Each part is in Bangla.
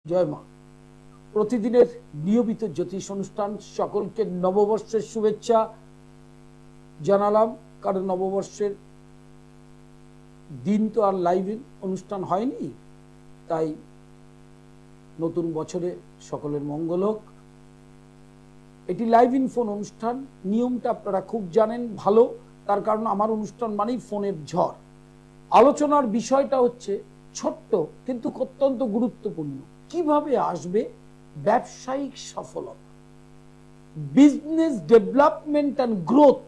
জয় মা। প্রতিদিনের নিয়মিত জ্যোতিষ অনুষ্ঠান, সকলকে নববর্ষের শুভেচ্ছা জানালাম। কারণ নববর্ষের দিন তো আর লাইভ অনুষ্ঠান হয়নি, তাই নতুন বছরে সকলের মঙ্গল হোক। এটি লাইভ ইনফোন অনুষ্ঠান। নিয়মটা আপনারা খুব জানেন ভালো, তার কারণ আমার অনুষ্ঠান মানেই ফোনের ঝড়। আলোচনার বিষয়টা হচ্ছে ছোট্ট কিন্তু অত্যন্ত গুরুত্বপূর্ণ। কিভাবে আসবে ব্যবসায়িক সফলতা, বিজনেস ডেভেলপমেন্ট অ্যান্ড গ্রোথ।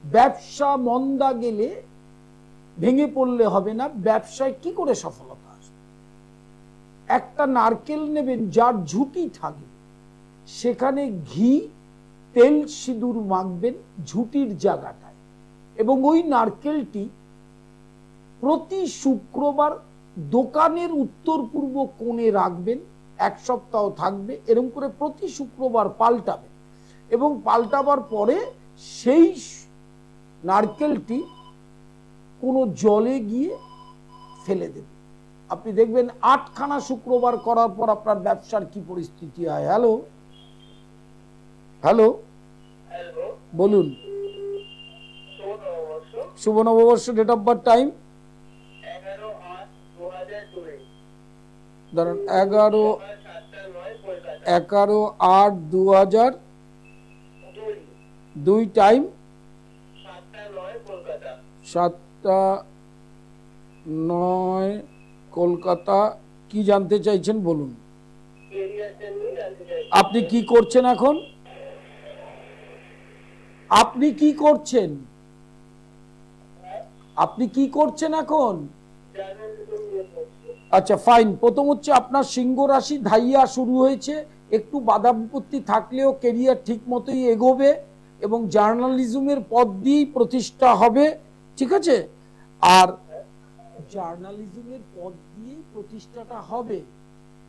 ব্যবসা মন্দা গেলে ভেঙে পড়লে হবে না, ব্যবসায় কি করে সফলতা আসবে। একটা নারকেল নেবেন যার ঝুঁটি থাকবে, সেখানে ঘি তেল সিঁদুর মাখবেন ঝুঁটির জায়গাটায়, এবং ওই নারকেলটি প্রতি শুক্রবার দোকানের উত্তর পূর্ব কোণে রাখবেন। এক সপ্তাহ থাকবে, এরকম করে প্রতি শুক্রবার পাল্টাবেন, এবং পাল্টাবার পরে সেই নারকেলটি কোনো জলে গিয়ে ফেলে দেবেন। আপনি দেখবেন 8খানা শুক্রবার করার পর আপনার ব্যবসার কি পরিস্থিতি হয়। হ্যালো হ্যালো বলুন। শুভ নববর্ষ। Date of birth, time? ধরেন 11/8/2002, টাইম 7টা 9 কলকাতা। কি জানতে চাইছেন বলুন। আপনি কি করছেন এখন? আপনি কি করছেন? আপনি কি করছেন এখন? আচ্ছা ফাইন। প্রথম হচ্ছে আপনার সিংহ রাশি, ধাইয়া শুরু হয়েছে। একটু বাধা বিপত্তি থাকলেও কেরিয়ার ঠিক মতোই এগোবে এবং জার্নালিজমের পদ দিয়েই প্রতিষ্ঠা হবে, ঠিক আছে? আর জার্নালিজমের পদ দিয়েই প্রতিষ্ঠাটা হবে।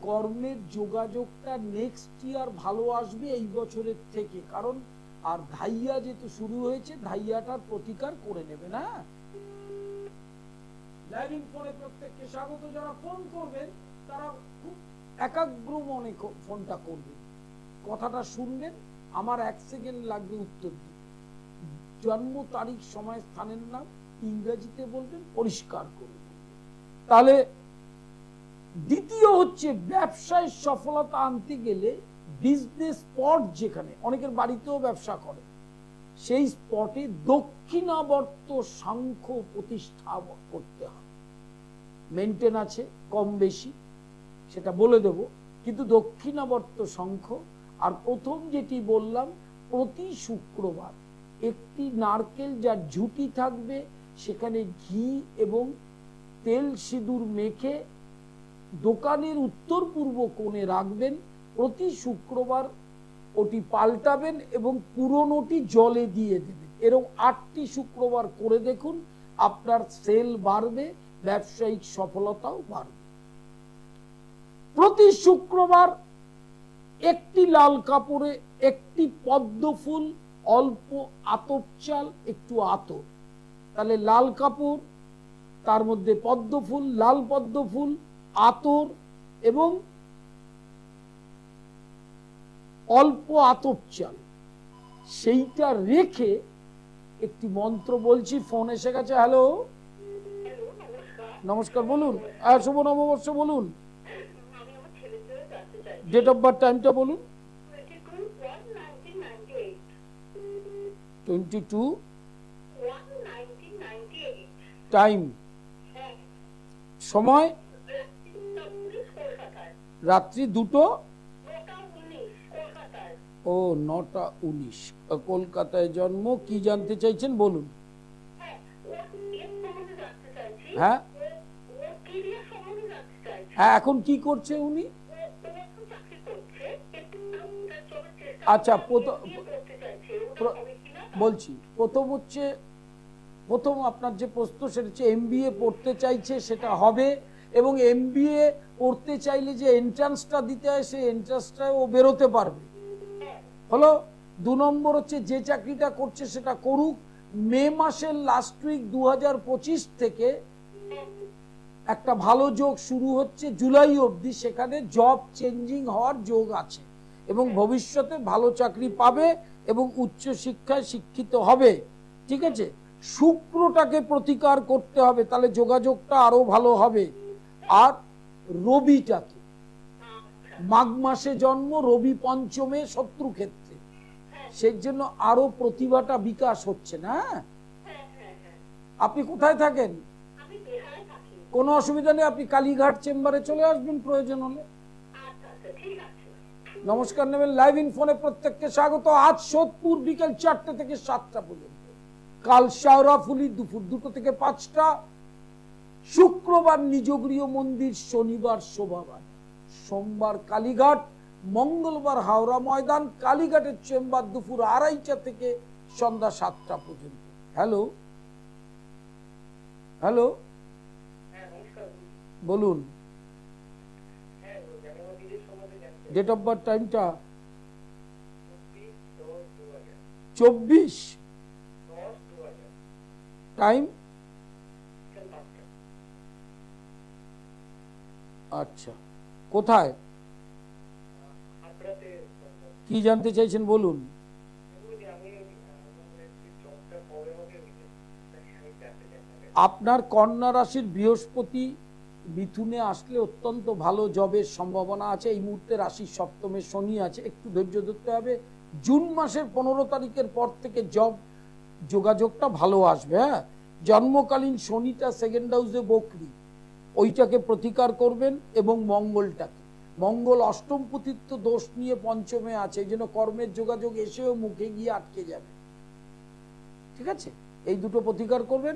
কর্মের যোগাযোগটা নেক্সট ইয়ার ভালো আসবে এই বছরের থেকে, কারণ আর ধাইয়া যেহেতু শুরু হয়েছে, ধাইয়াটার প্রতিকার করে নেবে না। লাইভিং ফোনে প্রত্যেককে স্বাগত। যারা ফোন করবেন তারা খুব একাগ্র মনে ফোনটা করবেন, কথাটা শুনবেন। আমার 1 সেকেন্ড লাগবে উত্তর দিতে। জন্ম তারিখ, সময়, স্থানের নাম ইংরেজিতে বলবেন, পরিষ্কার করবেন। তাহলে দ্বিতীয় হচ্ছে ব্যবসায় সফলতা আনতে গেলে বিজনেস স্পট, যেখানে অনেকের বাড়িতেও ব্যবসা করে, সেই স্পটে দক্ষিণাবর্ত শঙ্খ প্রতিষ্ঠা করতে হবে। মেনটেন আছে কম বেশি, সেটা বলে দেব, কিন্তু দক্ষিণাবর্ত শঙ্খ। আর প্রথম যেটি বললাম, প্রতি শুক্রবার একটি নারকেল যার ঝুঁটি থাকবে, সেখানে ঘি এবং তেল সিঁদুর মেখে দোকানের উত্তর পূর্ব কোণে রাখবেন। প্রতি শুক্রবার ওটি পাল্টাবেন এবং পুরনোটি জলে দিয়ে দেবেন। এরকম 8টি শুক্রবার করে দেখুন, আপনার সেল বাড়বে, ব্যবসায়িক সফলতাও বাড়বে। প্রতি শুক্রবার একটি লাল কাপড়ে একটি পদ্ম ফুল, অল্প আতপ চাল, একটু আতর, তাহলে লাল কাপড়, তার মধ্যে পদ্ম ফুল, লাল পদ্ম ফুল, আতর এবং অল্প আতপ চাল, সেইটা রেখে একটি মন্ত্র বলছি। ফোন এসে গেছে। হ্যালো নমস্কার, বলুন। শুভ নববর্ষ বলুন। ডেট অফ বার্থ, টাইমটা বলুন। 22/1/1998, টাইম, সময় রাত্রি 2টো ও 9টা 19 কলকাতায় জন্ম। কি জানতে চাইছেন বলুন। হ্যাঁ হ্যাঁ, এখন কি করছে উনি? আচ্ছা বলছি। প্রথম আপনার যে প্রশ্ন, সেটা হচ্ছে MBA পড়তে চাইছে, সেটা হবে। এবং MBA পড়তে চাইলে যে এন্ট্রান্সটা দিতে হয়, সেই এন্ট্রান্সটায় ও বেরোতে পারবে। হলো 2 নম্বর হচ্ছে যে চাকরিটা করছে সেটা করুক। মে মাসের লাস্ট উইক 2025 থেকে একটা ভালো যোগ শুরু হচ্ছে জুলাই অবধি, সেখানে জব চেঞ্জিং হওয়ার যোগ আছে এবং ভবিষ্যতে ভালো চাকরি পাবে এবং উচ্চ শিক্ষায় শিক্ষিত হবে। ঠিক আছে, শুক্রটাকে প্রতিকার করতে হবে, তাহলে যোগাযোগটা আরো ভালো হবে। আর রবিটাকে, মাঘ মাসে জন্ম, রবি পঞ্চমে শত্রু ক্ষেত্রে, সেই জন্য আরো প্রতিভাটা বিকাশ হচ্ছে না। আপনি কোথায় থাকেন? কোনো অসুবিধা নেই, আপনি কালীঘাট চেম্বারে চলে আসবেন প্রয়োজন হলে। নমস্কার নেবেন। লাইভ ইন ফোনে প্রত্যেককে স্বাগত। আজ সোদপুর বিকেল 4টে থেকে 7টা পর্যন্ত, কাল শাওরাফুলি দুপুর 2টো থেকে 5টা, শুক্রবার নিজগৃহ মন্দির, শনিবার শোভাবান, সোমবার কালীঘাট, মঙ্গলবার হাওড়া ময়দান। কালীঘাটের চেম্বার দুপুর 2:30টা থেকে সন্ধ্যা 7টা পর্যন্ত। হ্যালো হ্যালো, বলুন। ডেট অফ বার্থ, টাইমটা 24, টাইম আচ্ছা। কোথায়, কি জানতে চাইছেন বলুন। আপনার কন্যা রাশির বৃহস্পতি মিথুনে আসলে অত্যন্ত ভালো জবের সম্ভাবনা আছে। এই মুহূর্তে রাশির সপ্তমে শনি আছে, একটু ধৈর্য ধরতে হবে। জুন মাসের 15 তারিখের পর থেকে জব যোগাযোগটা ভালো আসবে। হ্যাঁ, জন্মকালীন শনিটা সেকেন্ড হাউসে বকরি, ওইটাকে প্রতিকার করবেন। এবং মঙ্গলটাকে, মঙ্গল অষ্টম পতিত্ব দোষ নিয়ে পঞ্চমে আছে, এই জন্য কর্মের যোগাযোগ এসেও মুখে গিয়ে আটকে যাবে। ঠিক আছে, এই দুটো প্রতিকার করবেন,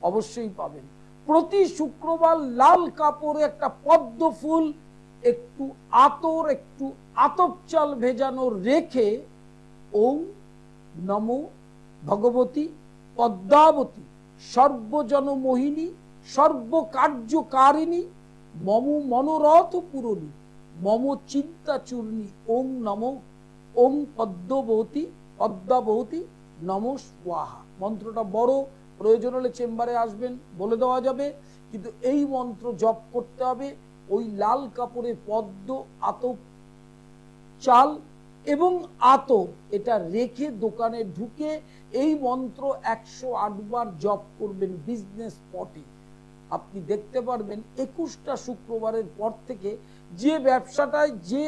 অবশ্যই পাবেন। প্রতি শুক্রবার লাল কাপড়ে একটা পদ্ম ফুল, একটু আতর, একটু আতপ চাল ভেজানো রেখে ওম নমো ভগবতী পদ্মাবতী সর্বজন মোহিনী সর্বকার্যকারিণী মম মনোরথ পূরণী মম চিন্তা চূর্ণী ওম নমো ওম পদ্মাবতী নমঃ স্বাহা। মন্ত্রটা বড়, প্রয়োজন হলে চেম্বারে আসবেন, বলে দেওয়া যাবে। কিন্তু এই মন্ত্র জপ করতে হবে ওই লাল কাপড়ে পদ্ম, আতপ চাল এবং আতর এটা রেখে দোকানে ঢুকে এই মন্ত্র 108 বার জপ করবেন বিজনেস স্পটে। আপনি দেখতে পারবেন 21টা শুক্রবারের পর থেকে যে ব্যবসাটায় যে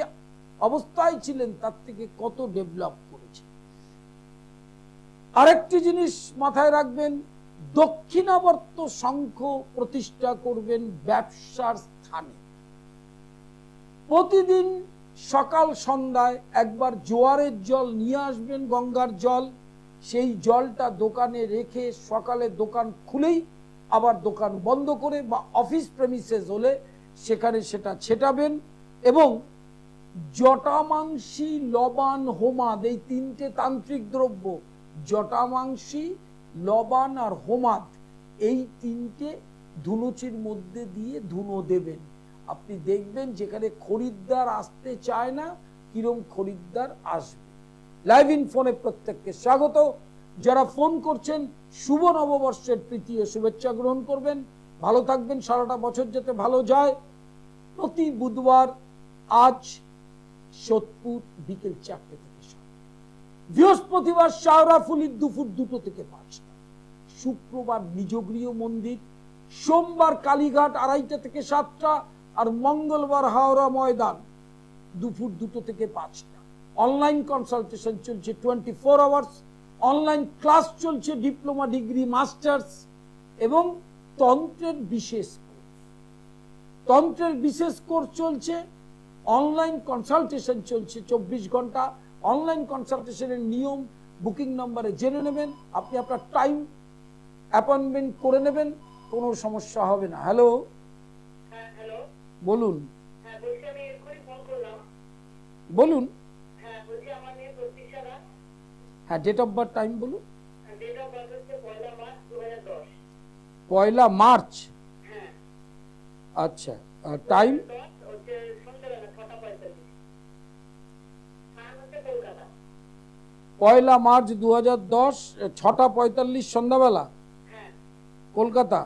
অবস্থায় ছিলেন তার থেকে কত ডেভেলপ করেছে। আরেকটি জিনিস মাথায় রাখবেন, দক্ষিণাবর্ত শঙ্খ প্রতিষ্ঠা করবেন ব্যবসার স্থানে। প্রতিদিন সকাল সন্ধ্যায় একবার জোয়ারের জল নিয়ে আসবেন, গঙ্গার জল। সেই জলটা দোকানে রেখে সকালে দোকান খুলেই আবার দোকান বন্ধ করে বা অফিস প্রেমিসেস হলে সেখানে সেটা ছেটাবেন। এবং জটামাংসী, লবান, হোমাদ, এই 3টে তান্ত্রিক দ্রব্য, জটামাংসী, লবান আর হোমাদ, এই 3টে ধুনুচির মধ্যে দিয়ে ধুনো দেবেন। আপনি দেখবেন যেখানে খরিদ্দার আসতে চায় না, কিরম খরিদ্দার আসবে। লাইভ ইন ফোনে প্রত্যেককে স্বাগত। যারা ফোন করছেন শুভ নববর্ষের তৃতীয় শুভেচ্ছা গ্রহণ করবেন। ভালো থাকবেন, সারাটা বছর যাতে ভালো যায়। প্রতি বুধবার আজ সোদপুর বিকেল 4টে থেকে 7, বৃহস্পতিবার শাওরাফুলি দুপুর 2টো থেকে 5টা, শুক্রবার নিজগৃহ মন্দির, সোমবার কালীঘাট 2:30 থেকে 7টা, আর মঙ্গলবার হাওড়া ময়দান দুপুর 2টো থেকে 5টা। অনলাইন কনসালটেশন চলছে 24 আওয়ার্স। অনলাইন ক্লাস চলছে, ডিপ্লোমা, ডিগ্রি, মাস্টার্স এবং তন্ত্রের বিশেষ কোর্স চলছে। অনলাইন কনসালটেশন চলছে 24 ঘন্টা। অনলাইন কনসালটেশনের নিয়ম বুকিং নম্বরে জেনে নেবেন, আপনি আপনার টাইম অ্যাপয়েন্টমেন্ট করে নেবেন, কোনো সমস্যা হবে না। হ্যালো, বলুন। বলুন। হ্যাঁ, ডেট অফ বার্থ, টাইম বলুন। 1 মার্চ। আচ্ছা, টাইম 1 মার্চ 2010, 6:45 সন্ধ্যাবেলা, কলকাতা।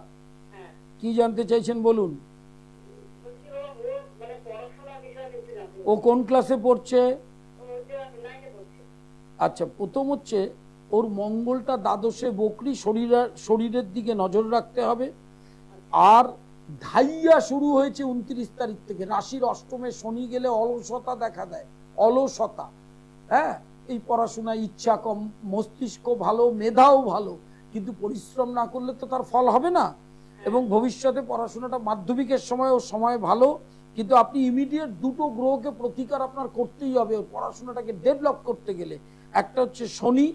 কি জানতে চাইছেন বলুন। ও কোন ক্লাসে পড়ছে? আচ্ছা, প্রথম হচ্ছে ওর মঙ্গলটা দ্বাদশে বকরি, শরীরের দিকে নজর রাখতে হবে। আর ধাইয়া শুরু হয়েছে 29 তারিখ থেকে। রাশির অষ্টমে শনি গেলে অলসতা দেখা দেয়, অলসতা। হ্যাঁ, এই পড়াশোনায় ইচ্ছা কম, মস্তিষ্ক ভালো, মেধাও ভালো, কিন্তু পরিশ্রম না করলে তো তার ফল হবে না। এবং ভবিষ্যতে পড়াশোনাটা মাধ্যমিকের সময় ওর সময় ভালো, কিন্তু আপনি ইমিডিয়েট দুটো গ্রহকে প্রতিকার আপনার করতেই হবে ওর পড়াশোনাটাকে ডেভেলপ করতে গেলে। একটা হচ্ছে শনি,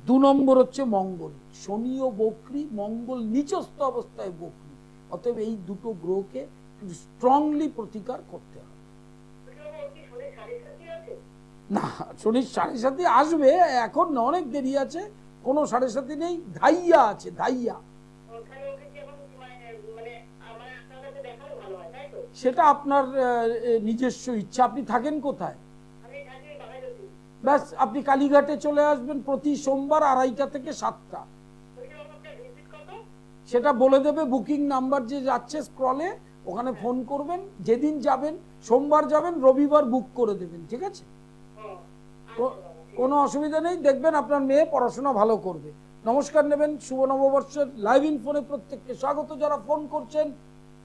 2 নম্বর হচ্ছে মঙ্গল। শনি ও বকরি, মঙ্গল নিচস্থ অবস্থায় বকরি। অতএব এই দুটো গ্রহকে স্ট্রংলি প্রতিকার করতে হবে। না, শনির 7.5 আসবে, এখন অনেক দেরি আছে, কোনো 7.5 নেই, ধাইয়া আছে, ধাইয়া। সেটা আপনার নিজস্ব ইচ্ছা। আপনি থাকেন কোথায়? ব্যাস, আপনি কালীঘাটে চলে আসবেন প্রতি সোমবার 2:30 থেকে 7টা। সেটা বলে দেবে বুকিং নাম্বার যে যাচ্ছে স্ক্রলে, ওখানে ফোন করবেন। যেদিন যাবেন, সোমবার যাবেন, রবিবার বুক করে দেবেন, ঠিক আছে? কোনো অসুবিধা নেই, দেখবেন আপনার মেয়ে পড়াশোনা ভালো করবে। নমস্কার নেবেন। শুভ নববর্ষের লাইভ ইন ফোনে প্রত্যেককে স্বাগত। যারা ফোন করছেন,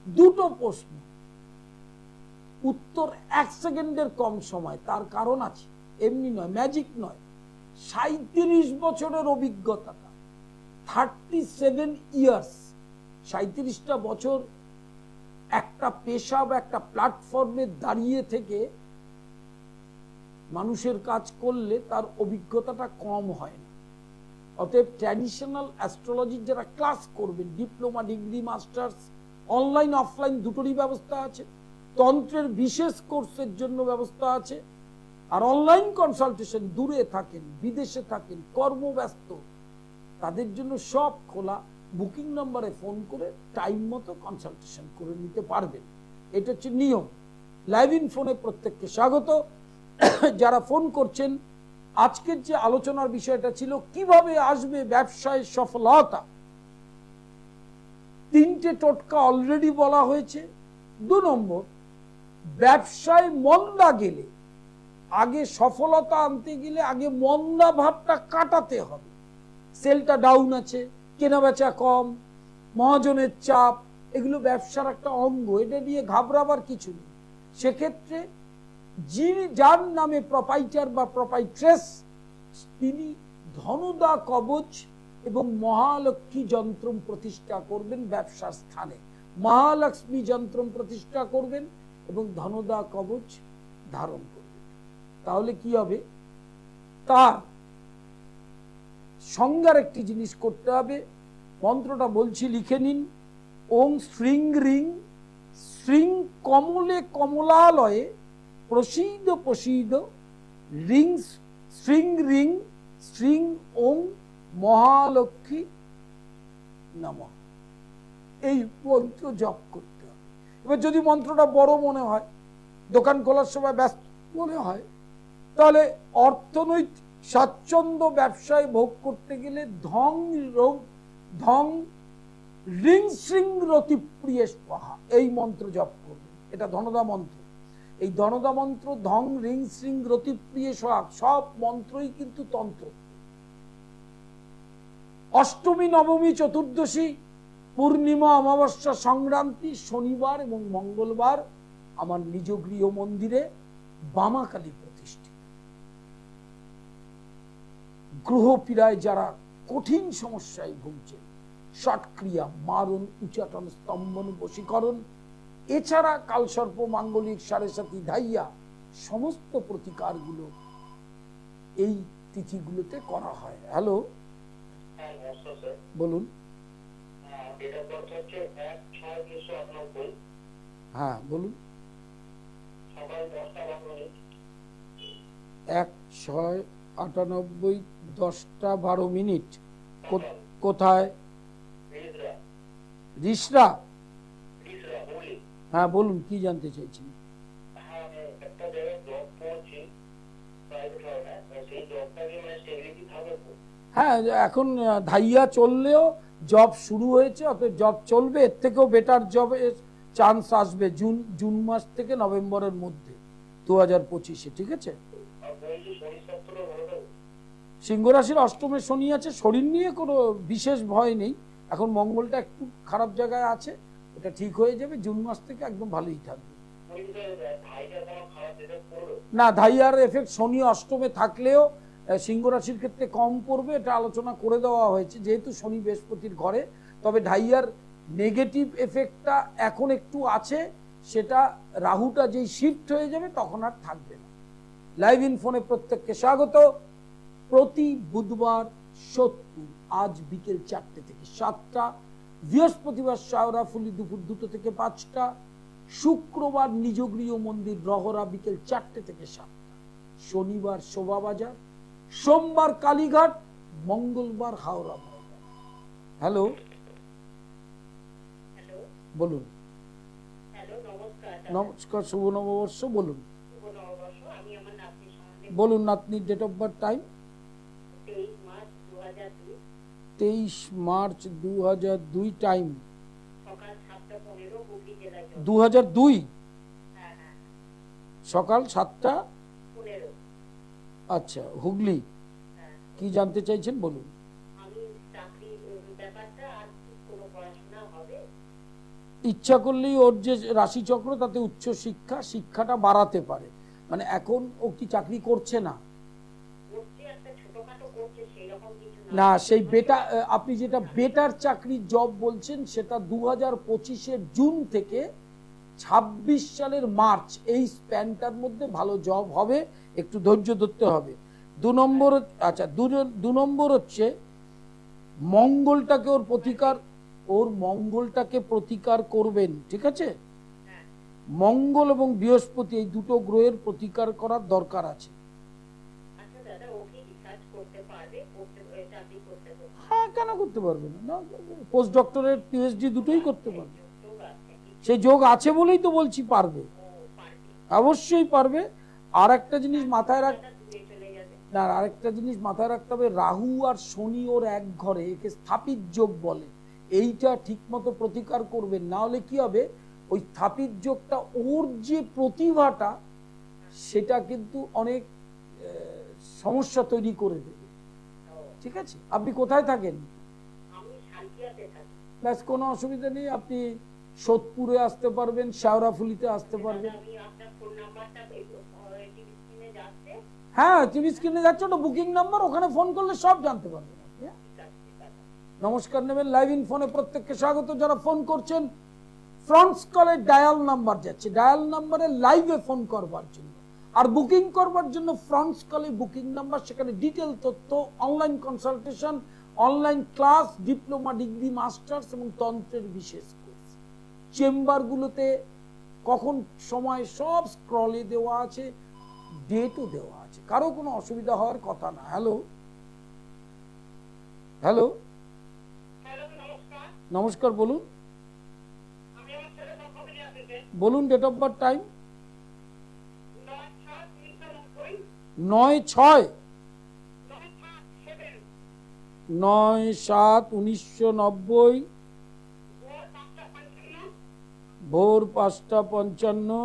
দুটো প্রশ্ন, উত্তর 1 সেকেন্ডের কম সময়। তার কারণ আছে, এমনি নয়, ম্যাজিক নয়। 37 বছরের অভিজ্ঞতাটা, 37 ইয়ার্স, 37টা বছর একটা পেশা বা একটা প্ল্যাটফর্মে দাঁড়িয়ে থেকে মানুষের কাজ করলে তার অভিজ্ঞতাটা কম হয় না। অতএব ট্র্যাডিশনাল অ্যাস্ট্রোলজির যারা ক্লাস করবেন, diploma, degree, masters, online offline দুটোরই ব্যবস্থা আছে। তন্ত্রের বিশেষ কোর্সের জন্য ব্যবস্থা আছে। আর অনলাইন কনসালটেশন, দূরে থাকেন, বিদেশে থাকেন, কর্মব্যস্ত, তাদের জন্য সব খোলা। বুকিং নাম্বারে ফোন করে টাইম মতো কনসালটেশন করে নিতে পারবেন। এটা হচ্ছে নিয়ম। লাইভ ইন ফোনে প্রত্যেককে স্বাগত। যারা ফোন করছেন, আজকের যে আলোচনার বিষয়টা ছিল কিভাবে আসবে ব্যবসায় সফলতা, 3টে টোটকা অলরেডি বলা হয়েছে। 2 নম্বর, ব্যবসায় মন্দা গেলে, আগে সফলতা আনতে গেলে আগে মন্দা ভাবটা কাটাতে হবে। সেলটা ডাউন আছে, কেনা বেচা কম, মহাজনের চাপ, এগুলো ব্যবসার একটা অঙ্গ, এটা নিয়ে ঘাবড়াবার কিছু নেই। সেক্ষেত্রে যার নামে প্রপাইটার বা প্রপাইট্রেস, তিনি ধনদা কবচ এবং মহালক্ষ্মী যন্ত্র প্রতিষ্ঠা করবেন ব্যবসার স্থানে। মহালক্ষ্মী যন্ত্র প্রতিষ্ঠা করবেন এবং ধনদা কবচ ধারণ করবেন। তাহলে কি হবে, তার সংজ্ঞার একটি জিনিস করতে হবে। মন্ত্রটা বলছি, লিখে নিন। ওং শ্রীং রিং শ্রীং কমলে কমলালয়ে প্রসীদ প্রসীদ রিং শ্রীং রিং শ্রীং ওং মহালক্ষ্মী নমঃ। এই মন্ত্র জপ করতে হবে। এবার যদি মন্ত্রটা বড় মনে হয়, দোকান খোলার সময় ব্যস্ত মনে হয়, তাহলে অর্থনৈতিক স্বাচ্ছন্দ্য ব্যবসায় ভোগ করতে গেলে ধং রিং শ্রিং রতিপ্রিয় স্বাহা, এই মন্ত্র জপ করবেন। এটা ধনদা মন্ত্র। এই ধনদা মন্ত্র, ধং রিং শ্রিং রতিপ্রিয় স্বাহা, সব মন্ত্রই কিন্তু তন্ত্র। অষ্টমী, নবমী, চতুর্দশী, পূর্ণিমা, অমাবস্যা, সংক্রান্তি, শনিবার এবং মঙ্গলবার আমার নিজ গৃহ মন্দিরে বামাকালী প্রতিষ্ঠিত। গ্রহপীড়ায় যারা কঠিন সমস্যায় ভুগছেন, ষটক্রিয়া, মারণ, উচাটন, স্তম্ভন, বশীকরণ, এছাড়া কালসর্প, মাঙ্গলিক, সাড়ে-সাতি, ধাইয়া, সমস্ত প্রতিকারগুলো এই তিথিগুলোতে করা হয়। হ্যালো, বলুন। হ্যাঁ বলুন। 1/6/98, 10টা 12 মিনিট। কোথায়? রিসরা। হ্যাঁ বলুন, কি জানতে চাইছেন? হ্যাঁ, এখন ধাইয়া চললেও জব শুরু হয়েছে, অতএব জব চলবে। এর থেকেও বেটার জবের চান্স আসবে জুন মাস থেকে নভেম্বরের মধ্যে। 2025-এ, ঠিক আছে? সিংহ রাশির অষ্টমে শনি আছে, শরীর নিয়ে কোনো বিশেষ ভয় নেই। এখন মঙ্গলটা একটু খারাপ জায়গায় আছে, এটা ঠিক হয়ে যাবে, জুন মাস থেকে একদম ভালোই থাকবে। না, ধাইয়ার এফেক্ট শনি অষ্টমে থাকলেও সিংহ রাশির ক্ষেত্রে কম পড়বে, এটা আলোচনা করে দেওয়া হয়েছে যেহেতু শনি বৃহস্পতির ঘরে। তবে ধাইয়ার নেগেটিভ এফেক্টটা এখন একটু আছে, সেটা রাহুটা যেই শিফট হয়ে যাবে তখন আর থাকবে না। লাইভ ইন ফোনে প্রত্যেককে স্বাগত। প্রতি বুধবার 70 আজ বিকেল 4টে থেকে 7টা, বৃহস্পতিবার শাওরাফুলি দুপুর 2টো থেকে 5টা, শুক্রবার নিজগৃহ মন্দির রহরা বিকেল 4টে থেকে 7টা, শনিবার শোভাবাজার, সোমবার কালীঘাট, মঙ্গলবার হাওড়া। হ্যালো, বলুন। নমস্কার, শুভ নববর্ষ। বলুন বলুন নাতনির date of birth, time? 23 March 2002, time 2002, সকাল 7টা। আচ্ছা, হুগলি। কি জানতে চাইছেন বলুন। ইচ্ছা করলেই ওর যে রাশিচক্র তাতে উচ্চ শিক্ষাটা বাড়াতে পারে। মানে এখন ও কি চাকরি করছে না? না, সেই বেটা, আপনি যেটা বেটার চাকরির জব বলছেন সেটা 2025-এর জুন থেকে 26 সালের মার্চ, এই স্প্যানটার মধ্যে ভালো জব হবে, একটু ধৈর্য ধরতে হবে। 2 নম্বর, আচ্ছা 2 নম্বর হচ্ছে মঙ্গলটাকে ওর মঙ্গলটাকে প্রতিকার করবেন, ঠিক আছে? মঙ্গল এবং বৃহস্পতি এই দুটো গ্রহের প্রতিকার করার দরকার আছে। হ্যাঁ, কেন করতে পারবে না? পোস্ট ডক্টরেট, পিএইচডি দুটোই করতে পারবে। সেই যোগ আছে বলেই তো বলছি পারবে, অবশ্যই পারবে। আর একটা জিনিস মাথায় রাখতে হবে, রাহু আর শনি ওর এক ঘরে, একে স্থাপিত যোগ বলে। এইটা ঠিক মতো প্রতিকার করবেন, না হলে কি হবে, ওই স্থাপিত যোগটা ওর যে প্রতিভাটা সেটা কিন্তু অনেক সমস্যা তৈরি করে দেবে, ঠিক আছে? আপনি কোথায় থাকেন? ব্যাস, কোনো অসুবিধা নেই, আপনি সোদপুরে আসতে পারবেন, শাওরাফুলিতে আসতে পারবেন। হ্যাঁ, টিভি স্ক্রিনে যাচ্ছে, ওটা বুকিং নাম্বার, ওখানে ফোন করলে সব জানতে পারবেন। নমস্কার নেবেন, লাইভ ইন ফোনে প্রত্যেককে স্বাগত। যারা ফোন করছেন, ফ্রন্টস কলে ডায়াল নাম্বার যাচ্ছে, ডায়াল নাম্বারে লাইভে ফোন করবার জন্য, আর বুকিং করবার জন্য ফ্রন্টস কলে বুকিং নাম্বার, সেখানে ডিটেল তথ্য, online consultation, online class, diploma, degree, masters এবং তন্ত্রের বিশেষ কোর্স। চেম্বারগুলোতে কখন সময় সব স্ক্রলে দেওয়া আছে, ডেটও দেওয়া আছে, কারো কোনো অসুবিধা হওয়ার কথা না। হ্যালো হ্যালো, নমস্কার, বলুন বলুন ডেট অফ বার্থ, টাইম? 9/7/1990, ভোর 5:55।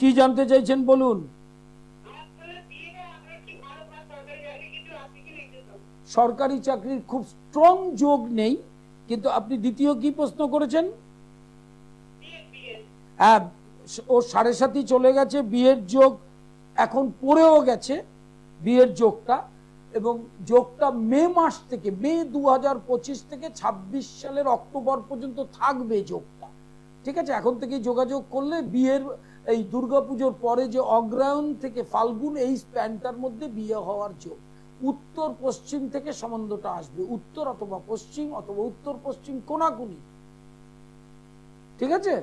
কি জানতে চাইছেন বলুন। সরকারি চাকরির খুব স্ট্রং যোগ নেই, কিন্তু আপনি দ্বিতীয় কি প্রশ্ন করেছেন? হ্যাঁ, ও 7.5 চলে গেছে, বিয়ের যোগ এখন পড়েও গেছে, বিয়ের যোগটা, এবং যোগটা মে মাস থেকে, মে 2025 থেকে 26 সালের অক্টোবর পর্যন্ত থাকবে যোগটা, ঠিক আছে? এখন থেকে যোগাযোগ করলে বিয়ের, এই দুর্গাপুজোর পরে যে অগ্রহায়ণ থেকে ফাল্গুন, এই স্প্যানটার মধ্যে বিয়ে হওয়ার যোগ। উত্তর পশ্চিম থেকে সম্বন্ধটা আসবে, উত্তর অথবা পশ্চিম অথবা উত্তর পশ্চিম কোনাকুনি, ঠিক আছে?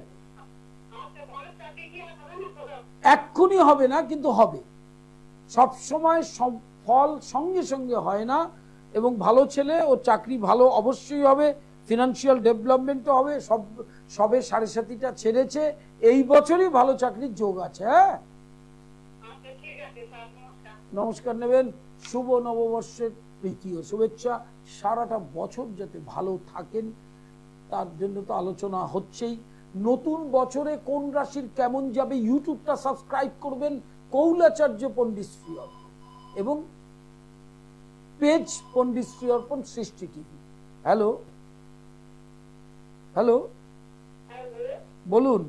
এক্ষুনি হবে না, কিন্তু হবে। সব সময় সব ফল সঙ্গে সঙ্গে হয় না, এবং ভালো ছেলে, ও চাকরি ভালো অবশ্যই হবে, ফিনান্সিয়াল ডেভেলপমেন্টও হবে। সবে 7.5টা ছেড়েছে, এই বছরই ভালো চাকরির যোগ আছে। হ্যাঁ, নমস্কার নেবেন, শুভ নববর্ষের প্রীতীয় শুভেচ্ছা। সারাটা বছর যাতে ভালো থাকেন তার জন্য তো আলোচনা হচ্ছেই। নতুন বছরে কোন রাশির কেমন যাবে ইউটিউবটা সাবস্ক্রাইব করবেন কৌলাচার্য পণ্ডিত শ্রী অর্পণ এবং পেজ পণ্ডিত শ্রী অর্পণ সৃষ্টি টিভি। হ্যালো হ্যালো বলুন।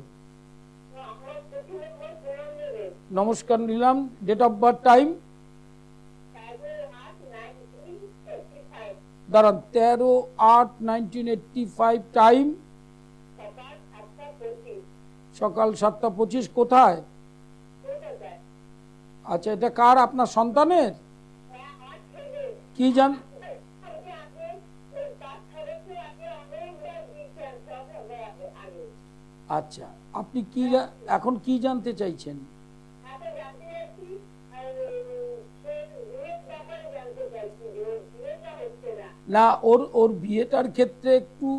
নমস্কার নিলাম, ডেট অফ বার্থ টাইম দাঁড়ান 13/8/1985 টাইম সকাল 7:25। কোথায়? আচ্ছা, এটা কার? আপনার সন্তানের? কি জান? আচ্ছা, আপনি কি এখন কি জানতে চাইছেন? না, ওর বিয়েটার ক্ষেত্রে একটু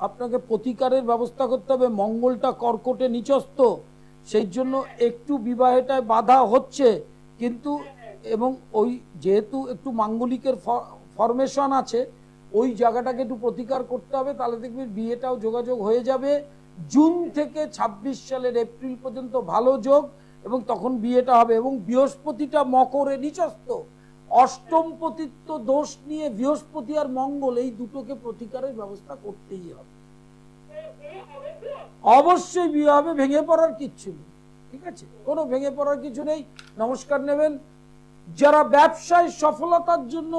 আপনাকে প্রতিকারের ব্যবস্থা করতে হবে। মঙ্গলটা কর্কটে নিচস্থ, সেই জন্য একটু বিবাহটায় বাধা হচ্ছে, কিন্তু এবং ওই যেহেতু একটু মাঙ্গলিকের ফরমেশন আছে, ওই জায়গাটাকে একটু প্রতিকার করতে হবে, তাহলে দেখবেন বিয়েটাও যোগাযোগ হয়ে যাবে। জুন থেকে 26 সালের এপ্রিল পর্যন্ত ভালো যোগ, এবং তখন বিয়েটা হবে। এবং বৃহস্পতিটা মকরে নিচস্থ, অষ্টমপতিত্ব দোষ নিয়ে বৃহস্পতি আর মঙ্গল এই দুটোকে প্রতিকারের ব্যবস্থা করতেই হবে। অবশ্যই বিয়ে হবে, ভেঙে পড়ার কিচ্ছু নেই, ঠিক আছে? কোনো ভেঙে পড়ার কিছু নেই। নমস্কার নেবেন। যারা ব্যবসায় সফলতার জন্য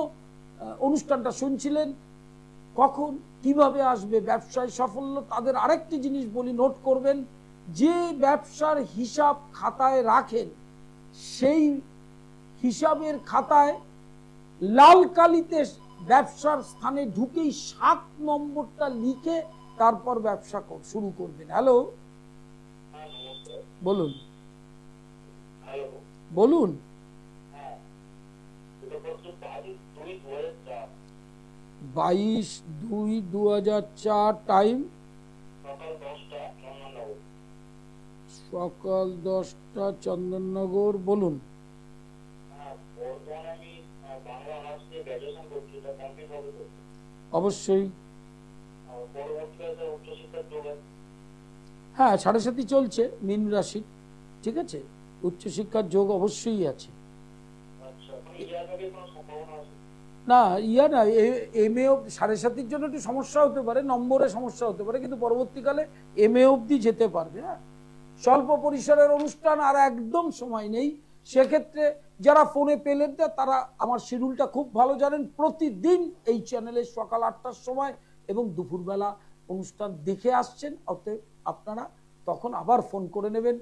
অনুষ্ঠানটা শুনছিলেন, কখন কিভাবে আসবে ব্যবসায় সাফল্য, তাদের আরেকটি জিনিস বলি, নোট করবেন। যে ব্যবসার হিসাব খাতায় রাখেন, সেই হিসাবের খাতায় লাল কালিতে ব্যবসার স্থানে ঢুকেই 7 নম্বরটা লিখে তারপর ব্যবসা শুরু করবেন। হ্যালো বলুন বলুন। 22/2/2004 টাইম সকাল 10টা চন্দননগর। বলুন। অবশ্যই, হ্যাঁ, 7.5 চলছে মীন রাশি, ঠিক আছে? উচ্চশিক্ষার যোগ অবশ্যই আছে। না, ইয়া না, MA 7.5 জন্য একটু সমস্যা হতে পারে, নম্বরে সমস্যা হতে পারে, কিন্তু পরবর্তীকালে MA অবধি যেতে পারবে। হ্যাঁ, স্বল্প পরিসরের অনুষ্ঠান, আর একদম সময় নেই। সেক্ষেত্রে যারা ফোনে পেলেন না, তারা আমার শিডিউলটা খুব ভালো জানেন। প্রতিদিন এই চ্যানেলে সকাল 8টার সময় এবং দুপুরবেলা অনুষ্ঠান দেখে আসছেন, অতএব আপনারা তখন আবার ফোন করে নেবেন।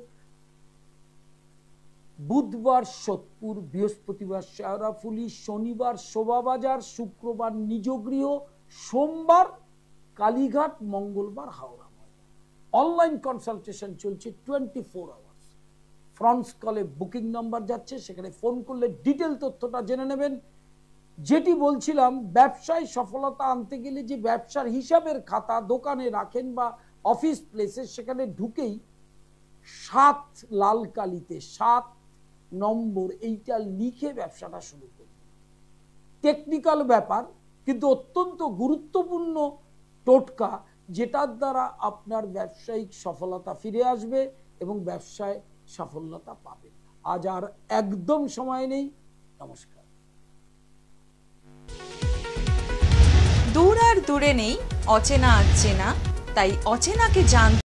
বুধবার সোদপুর, বৃহস্পতিবার শেওড়াফুলি, শনিবার শোভাবাজার, শুক্রবার নিজগৃহ, সোমবার কালীঘাট, মঙ্গলবার হাওড়া। অনলাইন কনসালটেশন চলছে 24 আওয়ার্স। ফ্রন্টস কলে বুকিং নাম্বার যাচ্ছে, সেখানে ফোন করলে ডিটেল তথ্যটা জেনে নেবেন। যেটি বলছিলাম, ব্যবসায় সফলতা আনতে গেলে যে ব্যবসার হিসাবের খাতা দোকানে রাখেন বা অফিস প্লেসে, সেখানে ঢুকেই 7 লাল কালিতে 7 নম্বর এইটা লিখে ব্যবসাটা শুরু করুন। টেকনিক্যাল ব্যাপার, কিন্তু অত্যন্ত গুরুত্বপূর্ণ টোটকা, যেটার দ্বারা আপনার ব্যবসায়িক সফলতা ফিরে আসবে এবং ব্যবসায় সাফল্যতা পাবে। আজ আর একদম সময় নেই। নমস্কার। দূর আর দূরে নেই অচেনা আচেনা, তাই অচেনাকে জানতে